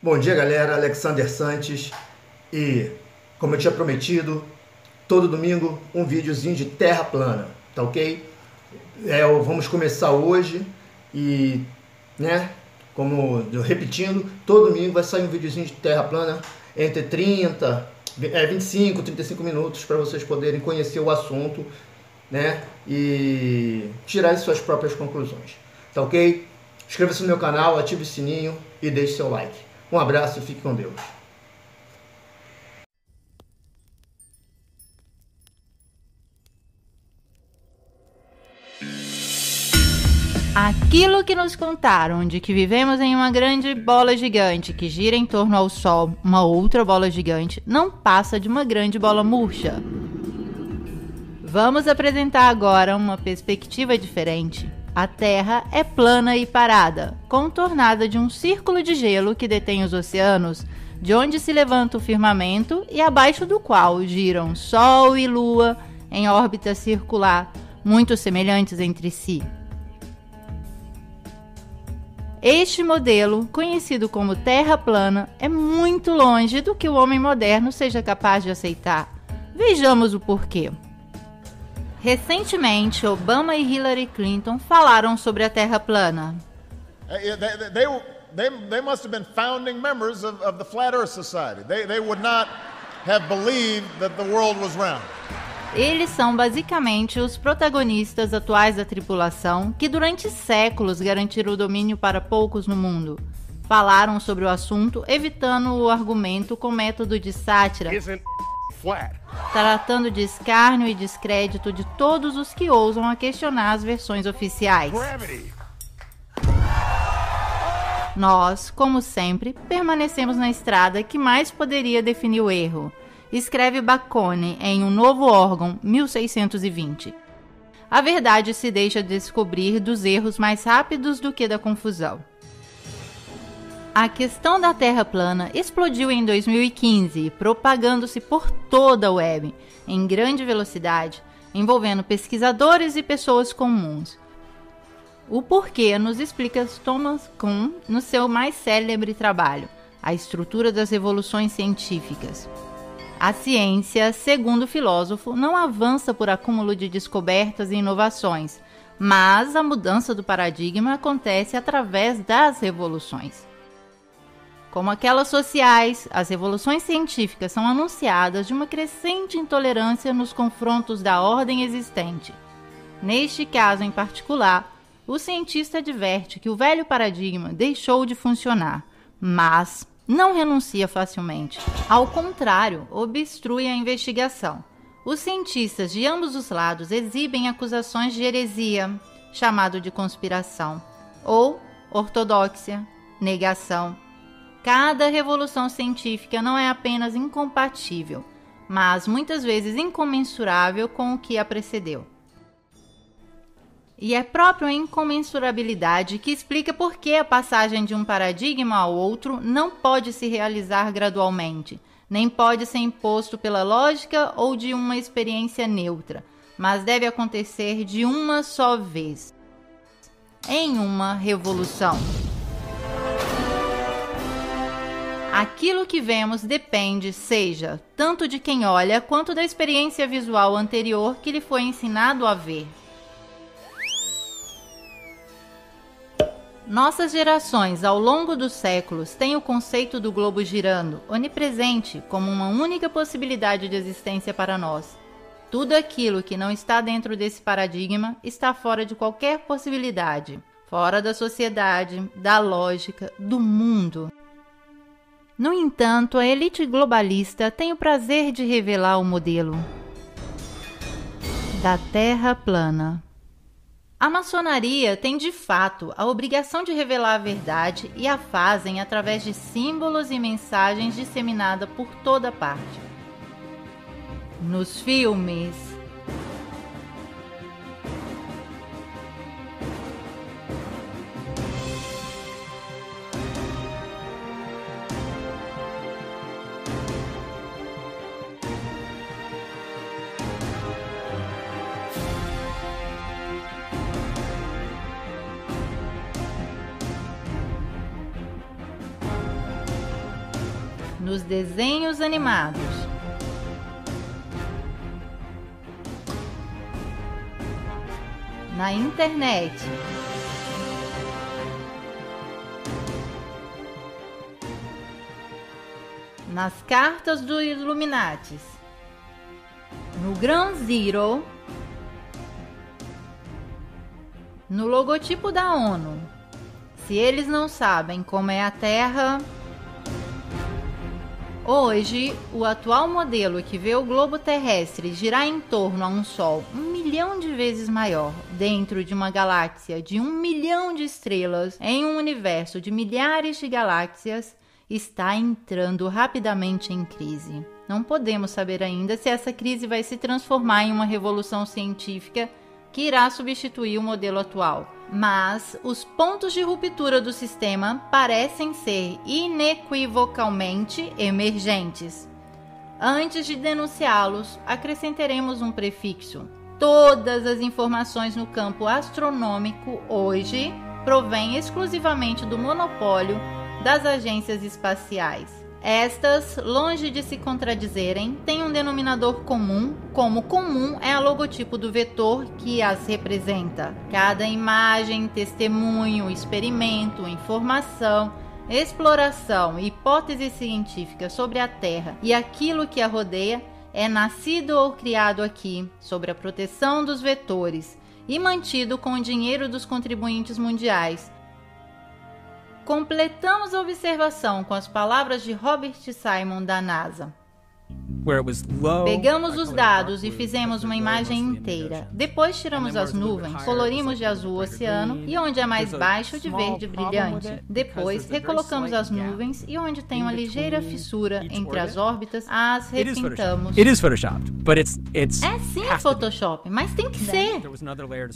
Bom dia, galera, Alexander Santos, e como eu tinha prometido, todo domingo um videozinho de terra plana, tá ok? Vamos começar hoje e, como repetindo, todo domingo vai sair um videozinho de terra plana entre 25, 35 minutos para vocês poderem conhecer o assunto, e tirar as suas próprias conclusões, tá ok? Inscreva-se no meu canal, ative o sininho e deixe seu like. Um abraço e fique com Deus. Aquilo que nos contaram de que vivemos em uma grande bola gigante que gira em torno ao Sol, uma outra bola gigante, não passa de uma grande bola murcha. Vamos apresentar agora uma perspectiva diferente. A Terra é plana e parada, contornada de um círculo de gelo que detém os oceanos, de onde se levanta o firmamento e abaixo do qual giram Sol e Lua em órbita circular, muito semelhantes entre si. Este modelo, conhecido como Terra plana, é muito longe do que o homem moderno seja capaz de aceitar. Vejamos o porquê. Recentemente, Obama e Hillary Clinton falaram sobre a Terra plana. They must have been founding members of the Flat Earth Society. They would not have believed that the world was round. Eles são basicamente os protagonistas atuais da tripulação que durante séculos garantiram o domínio para poucos no mundo. Falaram sobre o assunto, evitando o argumento com método de sátira, tratando de escárnio e descrédito de todos os que ousam a questionar as versões oficiais. Nós, como sempre, permanecemos na estrada que mais poderia definir o erro. Escreve Bacone em Um Novo Órgão, 1620. A verdade se deixa descobrir dos erros mais rápidos do que da confusão. A questão da Terra plana explodiu em 2015, propagando-se por toda a web, em grande velocidade, envolvendo pesquisadores e pessoas comuns. O porquê nos explica Thomas Kuhn no seu mais célebre trabalho, A Estrutura das Revoluções Científicas. A ciência, segundo o filósofo, não avança por acúmulo de descobertas e inovações, mas a mudança do paradigma acontece através das revoluções. Como aquelas sociais, as revoluções científicas são anunciadas de uma crescente intolerância nos confrontos da ordem existente. Neste caso em particular, o cientista adverte que o velho paradigma deixou de funcionar, mas não renuncia facilmente. Ao contrário, obstrui a investigação. Os cientistas de ambos os lados exibem acusações de heresia, chamado de conspiração, ou ortodoxia, negação. Cada revolução científica não é apenas incompatível, mas muitas vezes incomensurável com o que a precedeu. E é próprio a incomensurabilidade que explica por que a passagem de um paradigma ao outro não pode se realizar gradualmente, nem pode ser imposto pela lógica ou de uma experiência neutra, mas deve acontecer de uma só vez, em uma revolução. Aquilo que vemos depende, seja, tanto de quem olha quanto da experiência visual anterior que lhe foi ensinado a ver. Nossas gerações, ao longo dos séculos, têm o conceito do globo girando, onipresente, como uma única possibilidade de existência para nós. Tudo aquilo que não está dentro desse paradigma está fora de qualquer possibilidade, fora da sociedade, da lógica, do mundo. No entanto, a elite globalista tem o prazer de revelar o modelo da Terra plana. A maçonaria tem de fato a obrigação de revelar a verdade e a fazem através de símbolos e mensagens disseminadas por toda parte. Nos filmes, nos desenhos animados, na internet, nas cartas dos Illuminatis, no Ground Zero, no logotipo da ONU. Se eles não sabem como é a Terra, hoje o atual modelo que vê o globo terrestre girar em torno a um Sol 1 milhão de vezes maior, dentro de uma galáxia de 1 milhão de estrelas, em um universo de milhares de galáxias, está entrando rapidamente em crise. Não podemos saber ainda se essa crise vai se transformar em uma revolução científica que irá substituir o modelo atual. Mas os pontos de ruptura do sistema parecem ser inequivocalmente emergentes. Antes de denunciá-los, acrescentaremos um prefixo. Todas as informações no campo astronômico hoje provêm exclusivamente do monopólio das agências espaciais. Estas, longe de se contradizerem, têm um denominador comum, como comum é o logotipo do vetor que as representa. Cada imagem, testemunho, experimento, informação, exploração e hipótese científica sobre a Terra e aquilo que a rodeia é nascido ou criado aqui, sob a proteção dos vetores e mantido com o dinheiro dos contribuintes mundiais. Completamos a observação com as palavras de Robert Simon da NASA. Pegamos os dados e fizemos uma imagem inteira. Depois tiramos as nuvens, colorimos de azul o oceano e onde é mais baixo de verde brilhante. Depois recolocamos as nuvens e onde tem uma ligeira fissura entre as órbitas, as repintamos. É sim Photoshop, mas tem que ser.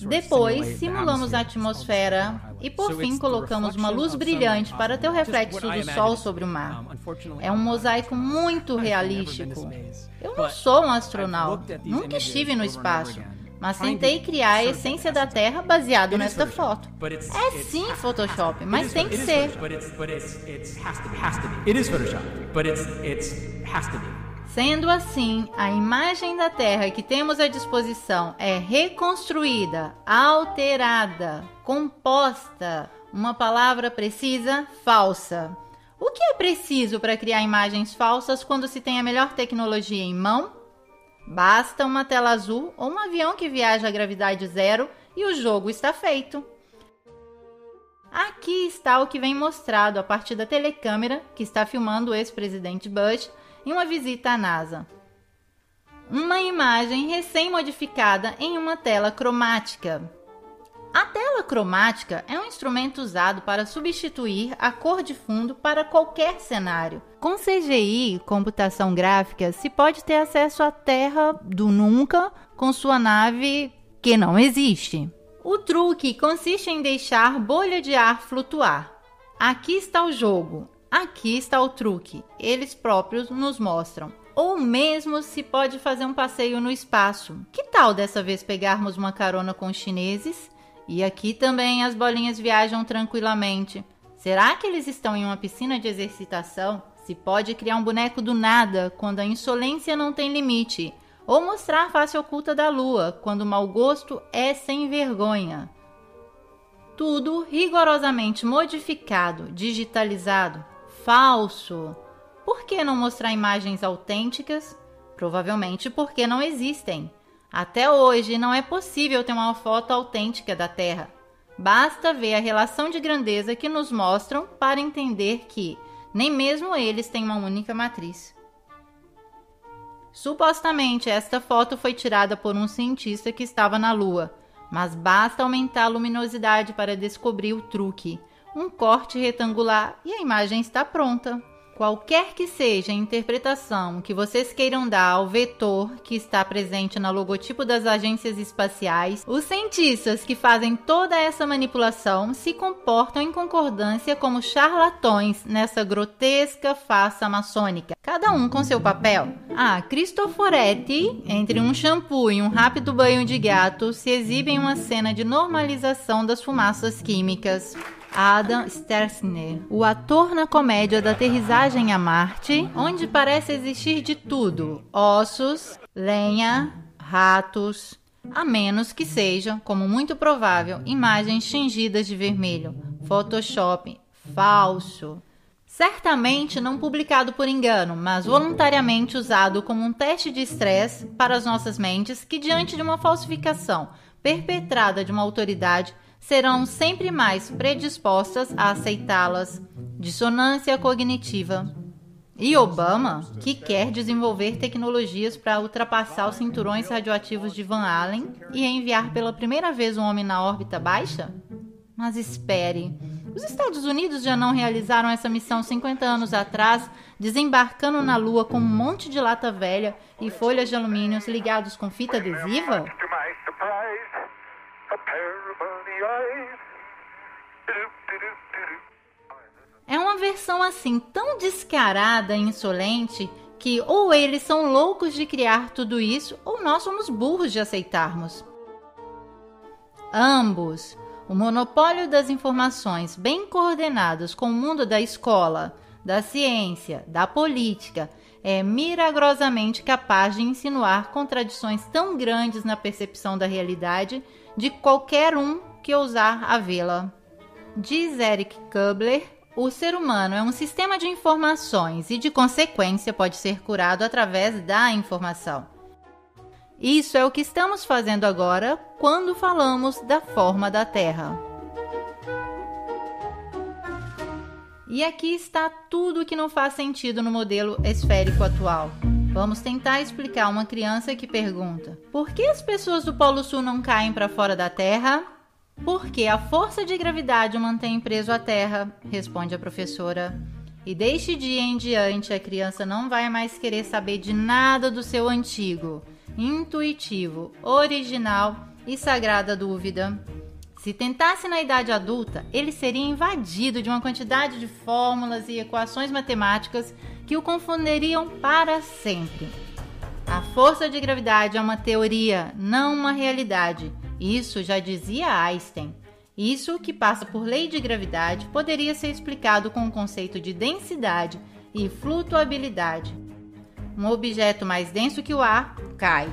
Depois simulamos a atmosfera e por fim colocamos uma luz brilhante para ter o reflexo do sol sobre o mar. É um mosaico muito realístico. Eu não sou um astronauta, nunca estive no espaço, mas tentei criar a essência da Terra baseado nesta foto. É sim Photoshop, mas tem que ser. Sendo assim, a imagem da Terra que temos à disposição é reconstruída, alterada, composta. Uma palavra precisa, falsa. O que é preciso para criar imagens falsas quando se tem a melhor tecnologia em mão? Basta uma tela azul ou um avião que viaja a gravidade zero e o jogo está feito. Aqui está o que vem mostrado a partir da telecâmera que está filmando o ex-presidente Bush em uma visita à NASA. Uma imagem recém-modificada em uma tela cromática. A tela cromática é um instrumento usado para substituir a cor de fundo para qualquer cenário. Com CGI, computação gráfica, se pode ter acesso à Terra do nunca com sua nave que não existe. O truque consiste em deixar bolha de ar flutuar. Aqui está o jogo, aqui está o truque. Eles próprios nos mostram. Ou mesmo se pode fazer um passeio no espaço. Que tal dessa vez pegarmos uma carona com os chineses? E aqui também as bolinhas viajam tranquilamente. Será que eles estão em uma piscina de exercitação? Se pode criar um boneco do nada quando a insolência não tem limite. Ou mostrar a face oculta da lua quando o mau gosto é sem vergonha. Tudo rigorosamente modificado, digitalizado, falso. Por que não mostrar imagens autênticas? Provavelmente porque não existem. Até hoje, não é possível ter uma foto autêntica da Terra. Basta ver a relação de grandeza que nos mostram para entender que nem mesmo eles têm uma única matriz. Supostamente, esta foto foi tirada por um cientista que estava na Lua, mas basta aumentar a luminosidade para descobrir o truque. Um corte retangular e a imagem está pronta. Qualquer que seja a interpretação que vocês queiram dar ao vetor que está presente no logotipo das agências espaciais, os cientistas que fazem toda essa manipulação se comportam em concordância como charlatões nessa grotesca farsa maçônica, cada um com seu papel. Cristoforetti, entre um shampoo e um rápido banho de gato, se exibe em uma cena de normalização das fumaças químicas. Adam Stersner, o ator na comédia da Aterrissagem a Marte, onde parece existir de tudo: ossos, lenha, ratos, a menos que sejam, como muito provável, imagens tingidas de vermelho, Photoshop, falso. Certamente não publicado por engano, mas voluntariamente usado como um teste de estresse para as nossas mentes que, diante de uma falsificação perpetrada de uma autoridade, serão sempre mais predispostas a aceitá-las. Dissonância cognitiva. E Obama, que quer desenvolver tecnologias para ultrapassar os cinturões radioativos de Van Allen e enviar pela primeira vez um homem na órbita baixa? Mas espere, os Estados Unidos já não realizaram essa missão 50 anos atrás, desembarcando na Lua com um monte de lata velha e folhas de alumínio ligados com fita adesiva? É uma versão assim tão descarada e insolente que ou eles são loucos de criar tudo isso ou nós somos burros de aceitarmos. Ambos. O monopólio das informações bem coordenadas com o mundo da escola, da ciência, da política é milagrosamente capaz de insinuar contradições tão grandes na percepção da realidade de qualquer um que ousar a vê-la. Diz Eric Kubler, o ser humano é um sistema de informações e, de consequência, pode ser curado através da informação. Isso é o que estamos fazendo agora quando falamos da forma da Terra. E aqui está tudo que não faz sentido no modelo esférico atual. Vamos tentar explicar uma criança que pergunta: por que as pessoas do Polo Sul não caem para fora da Terra? Porque a força de gravidade o mantém preso à Terra, responde a professora. E deste dia em diante a criança não vai mais querer saber de nada do seu antigo, intuitivo, original e sagrada dúvida. Se tentasse na idade adulta, ele seria invadido de uma quantidade de fórmulas e equações matemáticas que o confundiriam para sempre. A força de gravidade é uma teoria, não uma realidade. Isso já dizia Einstein. Isso que passa por lei de gravidade poderia ser explicado com o conceito de densidade e flutuabilidade. Um objeto mais denso que o ar cai.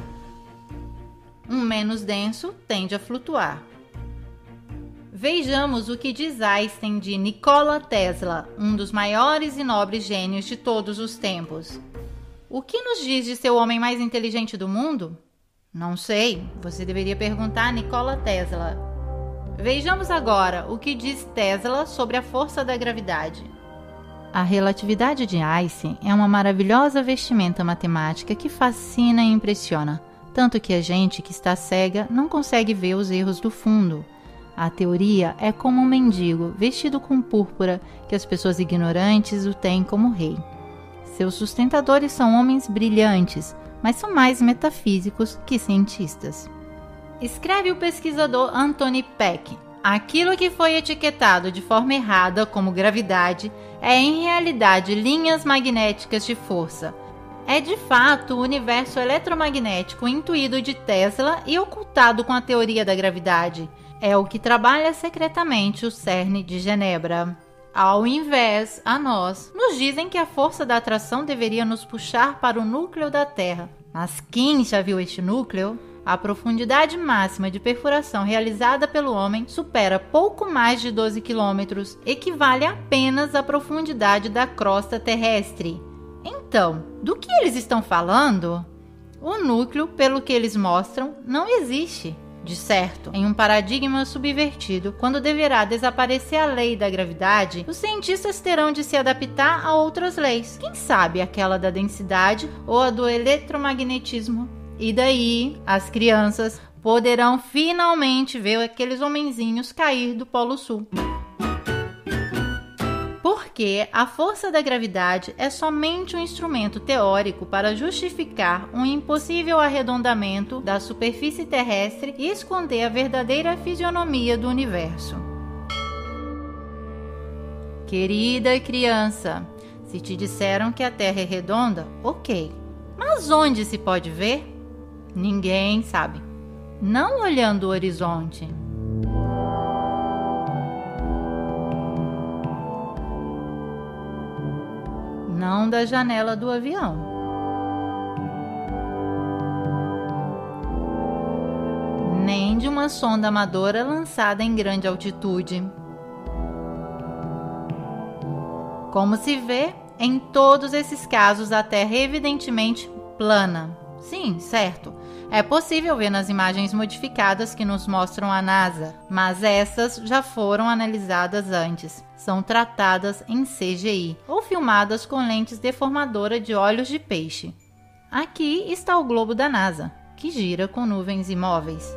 Um menos denso tende a flutuar. Vejamos o que diz Einstein de Nikola Tesla, um dos maiores e nobres gênios de todos os tempos. O que nos diz de ser o homem mais inteligente do mundo? Não sei, você deveria perguntar a Nikola Tesla. Vejamos agora o que diz Tesla sobre a força da gravidade. A relatividade de Einstein é uma maravilhosa vestimenta matemática que fascina e impressiona, tanto que a gente que está cega não consegue ver os erros do fundo. A teoria é como um mendigo vestido com púrpura que as pessoas ignorantes o têm como rei. Seus sustentadores são homens brilhantes, mas são mais metafísicos que cientistas. Escreve o pesquisador Anthony Peck: aquilo que foi etiquetado de forma errada como gravidade é em realidade linhas magnéticas de força. É de fato o universo eletromagnético intuído de Tesla e ocultado com a teoria da gravidade. É o que trabalha secretamente o CERN de Genebra. Ao invés, a nós, nos dizem que a força da atração deveria nos puxar para o núcleo da Terra. Mas quem já viu este núcleo? A profundidade máxima de perfuração realizada pelo homem supera pouco mais de 12 quilômetros, equivale apenas à profundidade da crosta terrestre. Então, do que eles estão falando? O núcleo, pelo que eles mostram, não existe. De certo, em um paradigma subvertido, quando deverá desaparecer a lei da gravidade, os cientistas terão de se adaptar a outras leis. Quem sabe aquela da densidade ou a do eletromagnetismo? E daí, as crianças poderão finalmente ver aqueles homenzinhos cair do Polo Sul. Porque a força da gravidade é somente um instrumento teórico para justificar um impossível arredondamento da superfície terrestre e esconder a verdadeira fisionomia do universo. Querida criança, se te disseram que a Terra é redonda, ok. Mas onde se pode ver? Ninguém sabe. Não olhando o horizonte. da janela do avião. Nem de uma sonda amadora lançada em grande altitude. Como se vê, em todos esses casos a Terra é evidentemente plana. Sim, certo. É possível ver nas imagens modificadas que nos mostram a NASA, mas essas já foram analisadas antes. São tratadas em CGI ou filmadas com lentes deformadoras de olhos de peixe. Aqui está o globo da NASA, que gira com nuvens imóveis.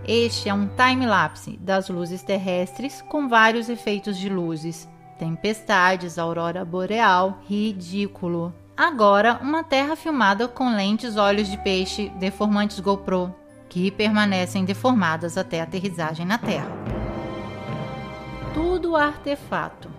Este é um time-lapse das luzes terrestres com vários efeitos de luzes. Tempestades, aurora boreal, ridículo. Agora, uma Terra filmada com lentes olhos de peixe deformantes GoPro, que permanecem deformadas até a aterrissagem na Terra. Tudo artefato.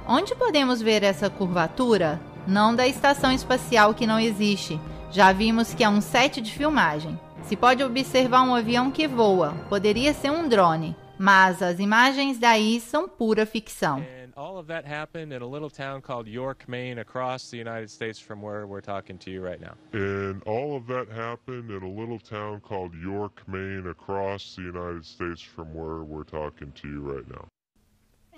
Onde podemos ver essa curvatura? Não da estação espacial que não existe. Já vimos que é um set de filmagem. Se pode observar um avião que voa, poderia ser um drone, mas as imagens daí são pura ficção. All of that happened in a little town called York, Maine, across the United States from where we're talking to you right now. And all of that happened in a little town called York, Maine, across the United States from where we're talking to you right now.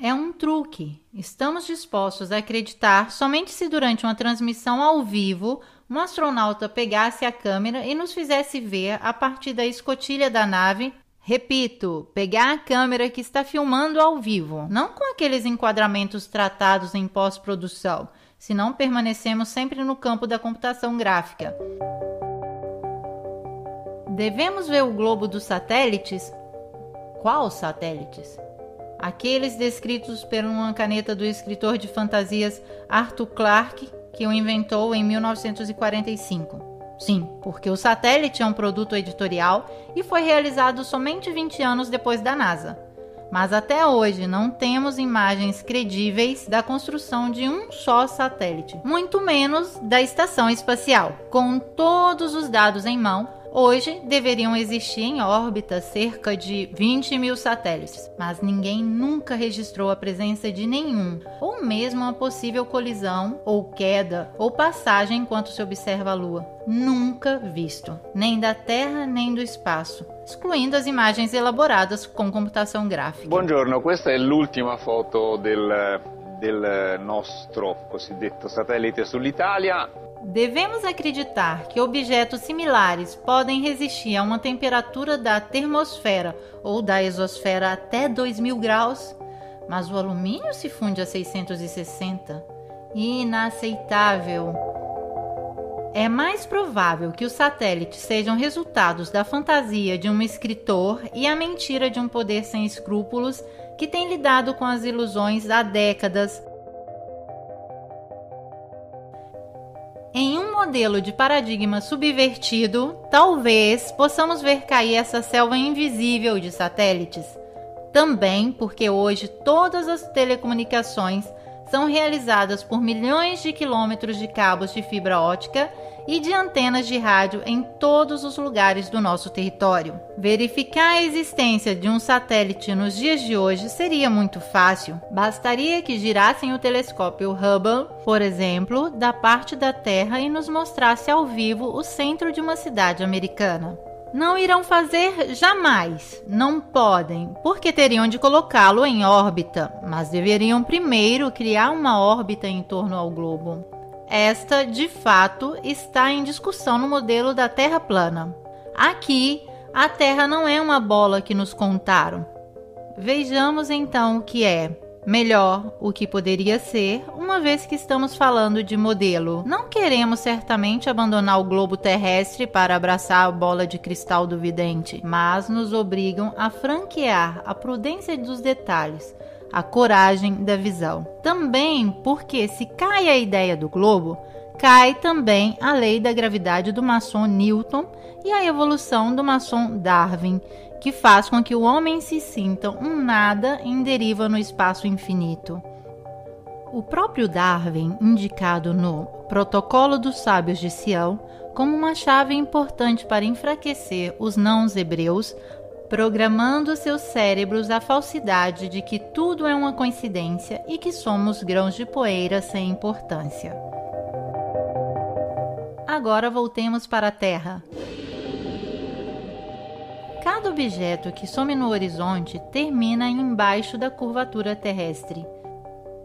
É um truque. Estamos dispostos a acreditar somente se durante uma transmissão ao vivo um astronauta pegasse a câmera e nos fizesse ver a partir da escotilha da nave. Repito, pegar a câmera que está filmando ao vivo, não com aqueles enquadramentos tratados em pós-produção, senão permanecemos sempre no campo da computação gráfica. Devemos ver o globo dos satélites? Quais satélites? Aqueles descritos por uma caneta do escritor de fantasias Arthur Clarke, que o inventou em 1945. Sim, porque o satélite é um produto editorial e foi realizado somente 20 anos depois da NASA. Mas até hoje não temos imagens credíveis da construção de um só satélite, muito menos da estação espacial. Com todos os dados em mão, hoje deveriam existir em órbita cerca de 20 mil satélites, mas ninguém nunca registrou a presença de nenhum, ou mesmo uma possível colisão, ou queda, ou passagem enquanto se observa a Lua. Nunca visto, nem da Terra nem do espaço, excluindo as imagens elaboradas com computação gráfica. Buongiorno, questa è l'ultima foto del nostro cosiddetto satellite sull'Italia. Devemos acreditar que objetos similares podem resistir a uma temperatura da termosfera ou da exosfera até 2000 graus, mas o alumínio se funde a 660. Inaceitável. É mais provável que os satélites sejam resultados da fantasia de um escritor e a mentira de um poder sem escrúpulos que tem lidado com as ilusões há décadas. Em um modelo de paradigma subvertido, talvez possamos ver cair essa selva invisível de satélites. Também porque hoje todas as telecomunicações são realizadas por milhões de quilômetros de cabos de fibra ótica e de antenas de rádio em todos os lugares do nosso território. Verificar a existência de um satélite nos dias de hoje seria muito fácil. Bastaria que girassem o telescópio Hubble, por exemplo, da parte da Terra e nos mostrasse ao vivo o centro de uma cidade americana. Não irão fazer jamais, não podem, porque teriam de colocá-lo em órbita, mas deveriam primeiro criar uma órbita em torno ao globo. Esta, de fato, está em discussão no modelo da Terra plana. Aqui, a Terra não é uma bola que nos contaram. Vejamos então o que é. Melhor, o que poderia ser, uma vez que estamos falando de modelo. Não queremos certamente abandonar o globo terrestre para abraçar a bola de cristal do vidente, mas nos obrigam a franquear a prudência dos detalhes, a coragem da visão. Também porque se cai a ideia do globo, cai também a lei da gravidade do maçom Newton e a evolução do maçom Darwin, que faz com que o homem se sinta um nada em deriva no espaço infinito. O próprio Darwin, indicado no Protocolo dos Sábios de Sião como uma chave importante para enfraquecer os não-hebreus, programando seus cérebros à falsidade de que tudo é uma coincidência e que somos grãos de poeira sem importância. Agora voltemos para a Terra. Cada objeto que some no horizonte termina embaixo da curvatura terrestre.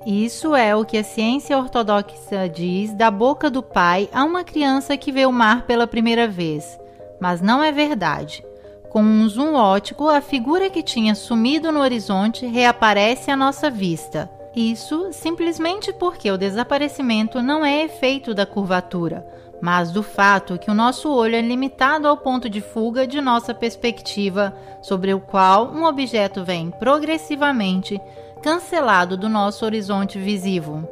Isso é o que a ciência ortodoxa diz da boca do pai a uma criança que vê o mar pela primeira vez. Mas não é verdade. Com um zoom óptico, a figura que tinha sumido no horizonte reaparece à nossa vista. Isso simplesmente porque o desaparecimento não é efeito da curvatura, mas do fato que o nosso olho é limitado ao ponto de fuga de nossa perspectiva, sobre o qual um objeto vem progressivamente cancelado do nosso horizonte visível.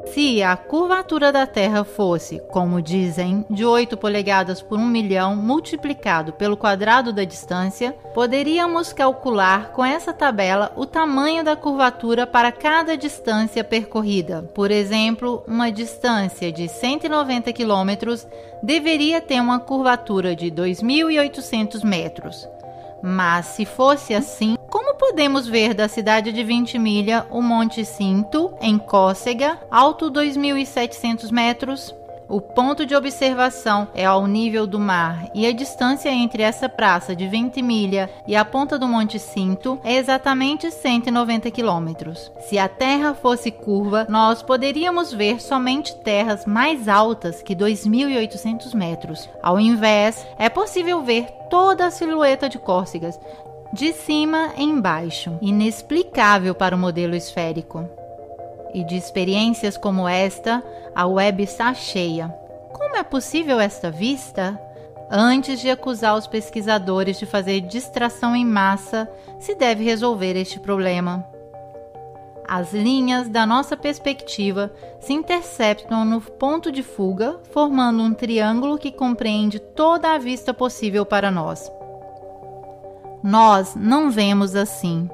Se a curvatura da Terra fosse, como dizem, de 8 polegadas por 1 milhão multiplicado pelo quadrado da distância, poderíamos calcular com essa tabela o tamanho da curvatura para cada distância percorrida. Por exemplo, uma distância de 190 km deveria ter uma curvatura de 2.800 metros. Mas se fosse assim, como podemos ver da cidade de Ventimiglia o Monte Cinto, em Córcega, alto 2.700 metros? O ponto de observação é ao nível do mar e a distância entre essa praça de Ventimiglia e a ponta do Monte Cinto é exatamente 190 quilômetros. Se a Terra fosse curva, nós poderíamos ver somente terras mais altas que 2.800 metros. Ao invés, é possível ver toda a silhueta de Córcegas, de cima em baixo, inexplicável para o modelo esférico. E de experiências como esta, a web está cheia. Como é possível esta vista? Antes de acusar os pesquisadores de fazer distração em massa, se deve resolver este problema. As linhas da nossa perspectiva se interceptam no ponto de fuga, formando um triângulo que compreende toda a vista possível para nós. Nós não vemos assim,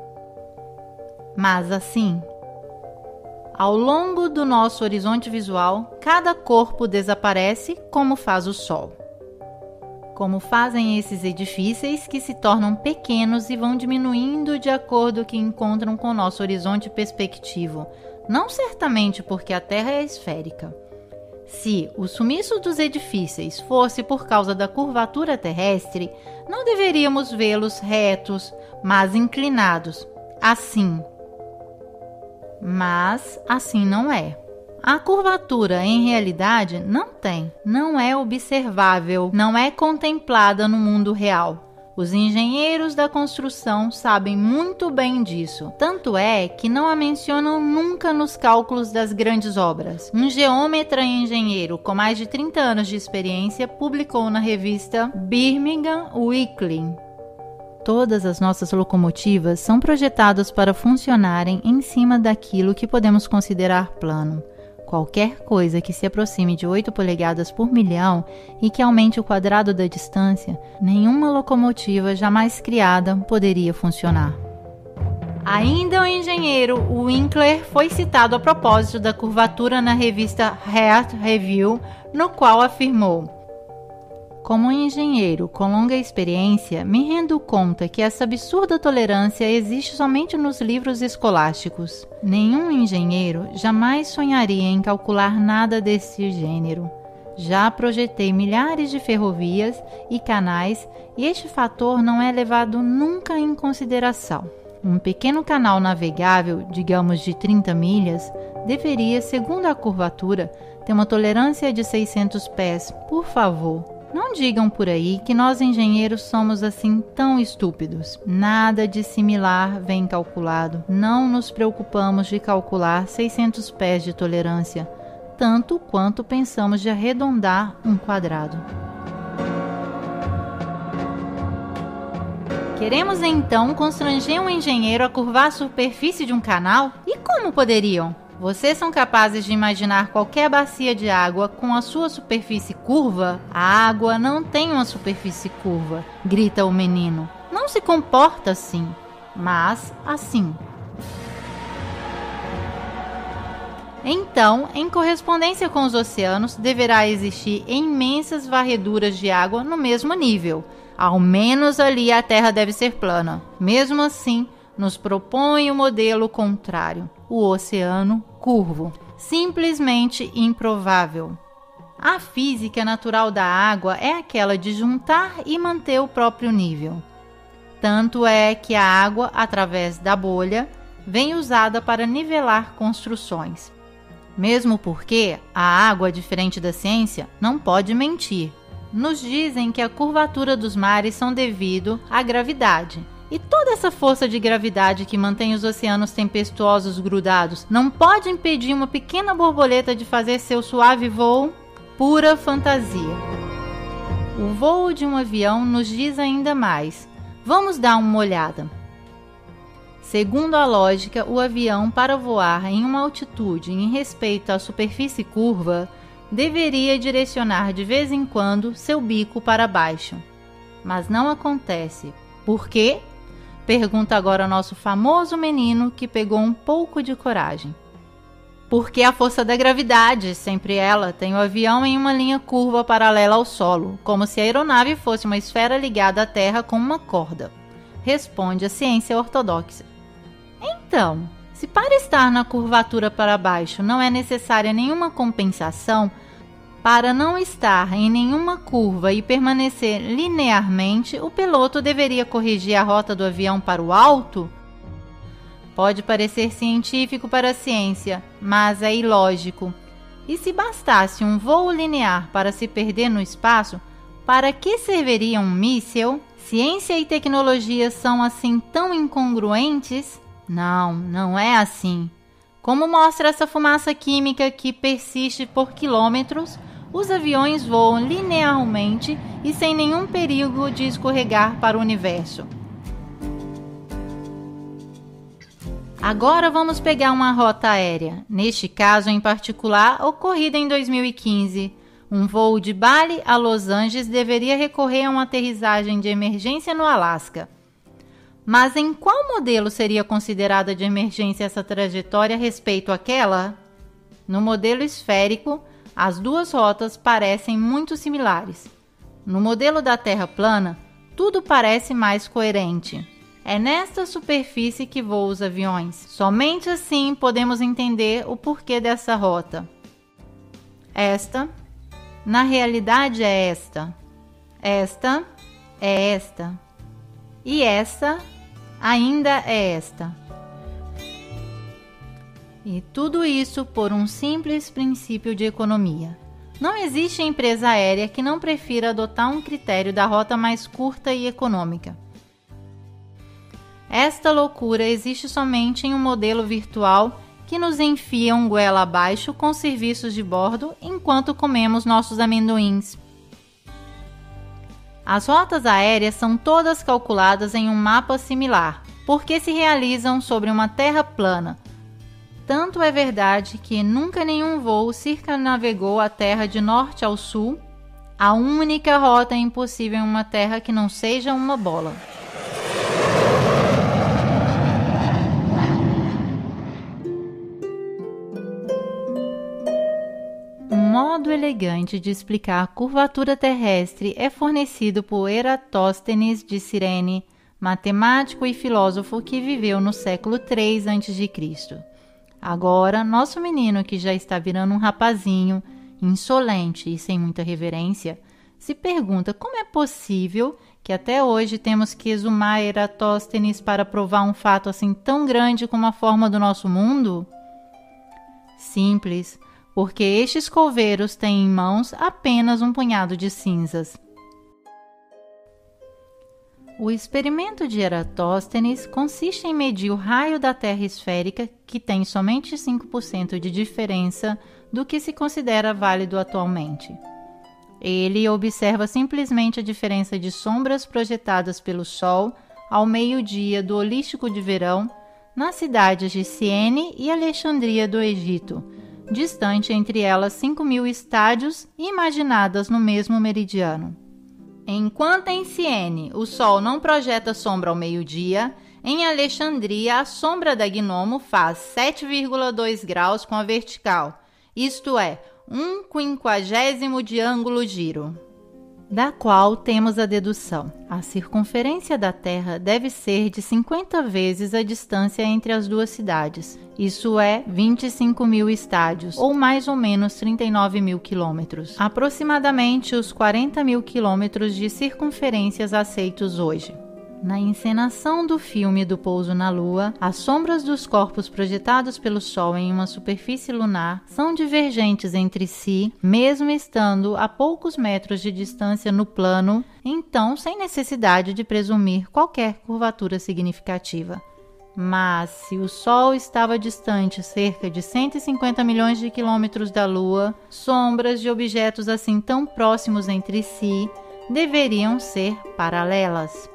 mas assim. Ao longo do nosso horizonte visual, cada corpo desaparece como faz o Sol. Como fazem esses edifícios que se tornam pequenos e vão diminuindo de acordo que encontram com o nosso horizonte perspectivo, não certamente porque a Terra é esférica. Se o sumiço dos edifícios fosse por causa da curvatura terrestre, não deveríamos vê-los retos, mas inclinados, assim. Mas assim não é. A curvatura, em realidade, não é observável, não é contemplada no mundo real. Os engenheiros da construção sabem muito bem disso. Tanto é que não a mencionam nunca nos cálculos das grandes obras. Um geômetra e engenheiro com mais de 30 anos de experiência publicou na revista Birmingham Weekly. Todas as nossas locomotivas são projetadas para funcionarem em cima daquilo que podemos considerar plano. Qualquer coisa que se aproxime de 8 polegadas por milhão e que aumente o quadrado da distância, nenhuma locomotiva jamais criada poderia funcionar. Ainda o engenheiro Winkler foi citado a propósito da curvatura na revista Earth Review, no qual afirmou: como um engenheiro com longa experiência, me rendo conta que essa absurda tolerância existe somente nos livros escolásticos. Nenhum engenheiro jamais sonharia em calcular nada desse gênero. Já projetei milhares de ferrovias e canais e este fator não é levado nunca em consideração. Um pequeno canal navegável, digamos de 30 milhas, deveria, segundo a curvatura, ter uma tolerância de 600 pés. Por favor, não digam por aí que nós engenheiros somos assim tão estúpidos. Nada de similar vem calculado. Não nos preocupamos de calcular 600 pés de tolerância, tanto quanto pensamos de arredondar um quadrado. Queremos então constranger um engenheiro a curvar a superfície de um canal? E como poderiam? Vocês são capazes de imaginar qualquer bacia de água com a sua superfície curva? A água não tem uma superfície curva, grita o menino. Não se comporta assim, mas assim. Então, em correspondência com os oceanos, deverá existir imensas varreduras de água no mesmo nível. Ao menos ali a Terra deve ser plana. Mesmo assim, nos propõe o modelo contrário, o oceano curvo. Simplesmente improvável. A física natural da água é aquela de juntar e manter o próprio nível. Tanto é que a água, através da bolha, vem usada para nivelar construções. Mesmo porque a água, diferente da ciência, não pode mentir. Nos dizem que a curvatura dos mares são devido à gravidade. E toda essa força de gravidade que mantém os oceanos tempestuosos grudados não pode impedir uma pequena borboleta de fazer seu suave voo? Pura fantasia. O voo de um avião nos diz ainda mais. Vamos dar uma olhada. Segundo a lógica, o avião, para voar em uma altitude em respeito à superfície curva, deveria direcionar de vez em quando seu bico para baixo. Mas não acontece. Por quê? Pergunta agora nosso famoso menino que pegou um pouco de coragem. Porque a força da gravidade, sempre ela, tem o avião em uma linha curva paralela ao solo, como se a aeronave fosse uma esfera ligada à Terra com uma corda. Responde a ciência ortodoxa. Então, se para estar na curvatura para baixo não é necessária nenhuma compensação, para não estar em nenhuma curva e permanecer linearmente, o piloto deveria corrigir a rota do avião para o alto? Pode parecer científico para a ciência, mas é ilógico. E se bastasse um voo linear para se perder no espaço, para que serviria um míssil? Ciência e tecnologia são assim tão incongruentes? Não, não é assim. Como mostra essa fumaça química que persiste por quilômetros, os aviões voam linearmente e sem nenhum perigo de escorregar para o universo. Agora vamos pegar uma rota aérea, neste caso em particular, ocorrida em 2015. Um voo de Bali a Los Angeles deveria recorrer a uma aterrissagem de emergência no Alasca. Mas em qual modelo seria considerada de emergência essa trajetória a respeito àquela? No modelo esférico, as duas rotas parecem muito similares. No modelo da Terra plana, tudo parece mais coerente. É nesta superfície que voam os aviões. Somente assim podemos entender o porquê dessa rota. Esta, na realidade é esta. Esta é esta. E esta ainda é esta. E tudo isso por um simples princípio de economia. Não existe empresa aérea que não prefira adotar um critério da rota mais curta e econômica. Esta loucura existe somente em um modelo virtual que nos enfia um goela abaixo com serviços de bordo enquanto comemos nossos amendoins. As rotas aéreas são todas calculadas em um mapa similar, porque se realizam sobre uma terra plana. Tanto é verdade que nunca nenhum voo circunnavegou a Terra de norte ao sul. A única rota impossível em uma terra que não seja uma bola. Um modo elegante de explicar a curvatura terrestre é fornecido por Eratóstenes de Cirene, matemático e filósofo que viveu no século III a.C. Agora, nosso menino, que já está virando um rapazinho, insolente e sem muita reverência, se pergunta como é possível que até hoje temos que exumar Eratóstenes para provar um fato assim tão grande como a forma do nosso mundo? Simples, porque estes coveiros têm em mãos apenas um punhado de cinzas. O experimento de Eratóstenes consiste em medir o raio da Terra esférica, que tem somente 5% de diferença do que se considera válido atualmente. Ele observa simplesmente a diferença de sombras projetadas pelo Sol ao meio-dia do holístico de verão nas cidades de Siene e Alexandria do Egito, distante entre elas 5.000 estádios imaginadas no mesmo meridiano. Enquanto em Siene o Sol não projeta sombra ao meio-dia, Em Alexandria, a sombra da Gnomo faz 7,2 graus com a vertical, isto é, 1/50 de ângulo giro, da qual temos a dedução. A circunferência da Terra deve ser de 50 vezes a distância entre as duas cidades, isso é 25.000 estádios, ou mais ou menos 39.000 quilômetros, aproximadamente os 40.000 quilômetros de circunferências aceitos hoje. Na encenação do filme do pouso na Lua, as sombras dos corpos projetados pelo Sol em uma superfície lunar são divergentes entre si, mesmo estando a poucos metros de distância no plano, então sem necessidade de presumir qualquer curvatura significativa. Mas, se o Sol estava distante cerca de 150 milhões de quilômetros da Lua, sombras de objetos assim tão próximos entre si deveriam ser paralelas.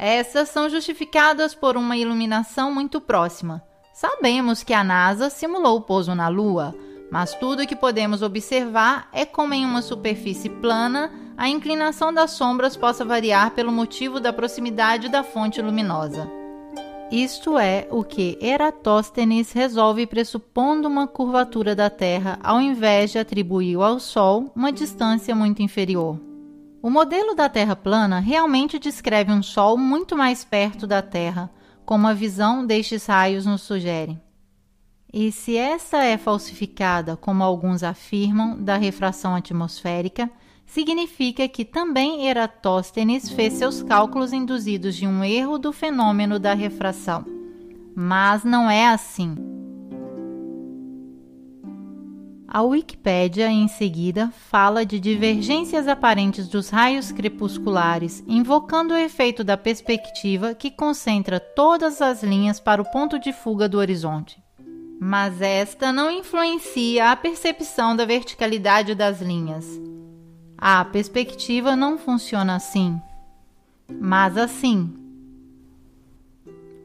Essas são justificadas por uma iluminação muito próxima. Sabemos que a NASA simulou o pouso na Lua, mas tudo o que podemos observar é como em uma superfície plana, a inclinação das sombras possa variar pelo motivo da proximidade da fonte luminosa. Isto é o que Eratóstenes resolve pressupondo uma curvatura da Terra ao invés de atribuir ao Sol uma distância muito inferior. O modelo da Terra plana realmente descreve um Sol muito mais perto da Terra, como a visão destes raios nos sugere. E se essa é falsificada, como alguns afirmam, da refração atmosférica, significa que também Eratóstenes fez seus cálculos induzidos de um erro do fenômeno da refração. Mas não é assim. A Wikipédia, em seguida, fala de divergências aparentes dos raios crepusculares, invocando o efeito da perspectiva que concentra todas as linhas para o ponto de fuga do horizonte. Mas esta não influencia a percepção da verticalidade das linhas. A perspectiva não funciona assim, mas assim.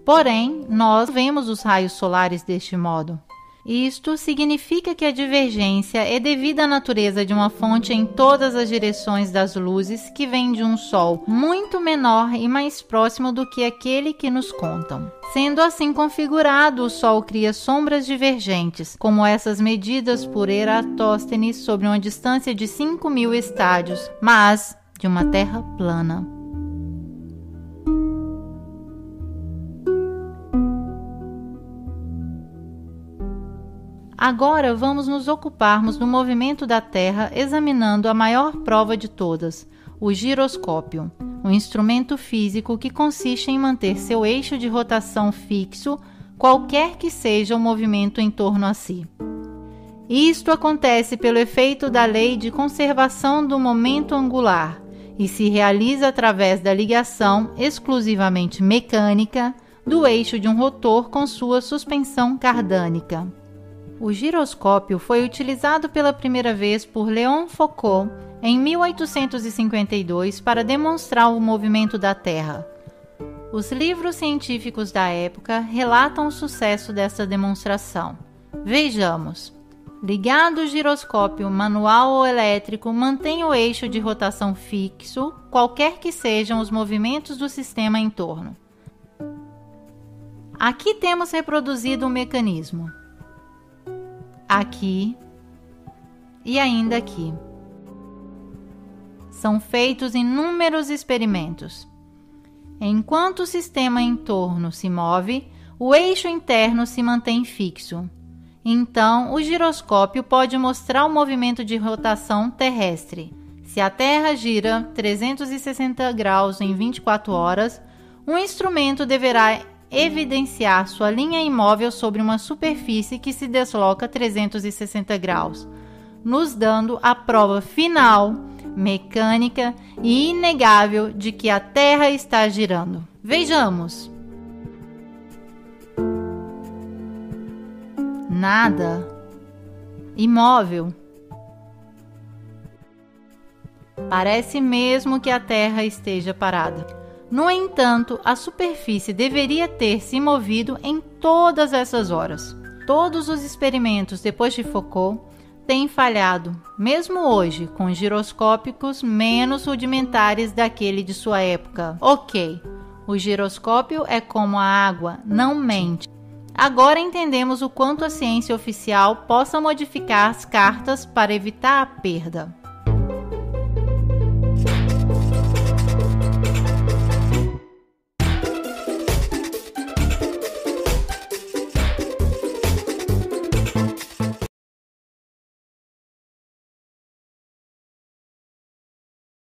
Porém, nós vemos os raios solares deste modo. Isto significa que a divergência é devida à natureza de uma fonte em todas as direções das luzes que vem de um Sol muito menor e mais próximo do que aquele que nos contam. Sendo assim configurado, o Sol cria sombras divergentes, como essas medidas por Eratóstenes sobre uma distância de 5.000 estádios, mas de uma Terra plana. Agora vamos nos ocuparmos do movimento da Terra examinando a maior prova de todas, o giroscópio, um instrumento físico que consiste em manter seu eixo de rotação fixo, qualquer que seja o movimento em torno a si. Isto acontece pelo efeito da lei de conservação do momento angular e se realiza através da ligação exclusivamente mecânica do eixo de um rotor com sua suspensão cardânica. O giroscópio foi utilizado pela primeira vez por Léon Foucault em 1852 para demonstrar o movimento da Terra. Os livros científicos da época relatam o sucesso dessa demonstração. Vejamos. Ligado o giroscópio manual ou elétrico, mantém o eixo de rotação fixo, qualquer que sejam os movimentos do sistema em torno. Aqui temos reproduzido o mecanismo. Aqui e ainda aqui. São feitos inúmeros experimentos. Enquanto o sistema em torno se move, o eixo interno se mantém fixo. Então, o giroscópio pode mostrar o movimento de rotação terrestre. Se a Terra gira 360 graus em 24 horas, o instrumento deverá evidenciar sua linha imóvel sobre uma superfície que se desloca 360 graus, nos dando a prova final, mecânica e inegável de que a Terra está girando. Vejamos. Nada. Imóvel. Parece mesmo que a Terra esteja parada. No entanto, a superfície deveria ter se movido em todas essas horas. Todos os experimentos depois de Foucault tem falhado, mesmo hoje, com giroscópicos menos rudimentares daquele de sua época. Ok, o giroscópio é como a água, não mente. Agora entendemos o quanto a ciência oficial possa modificar as cartas para evitar a perda.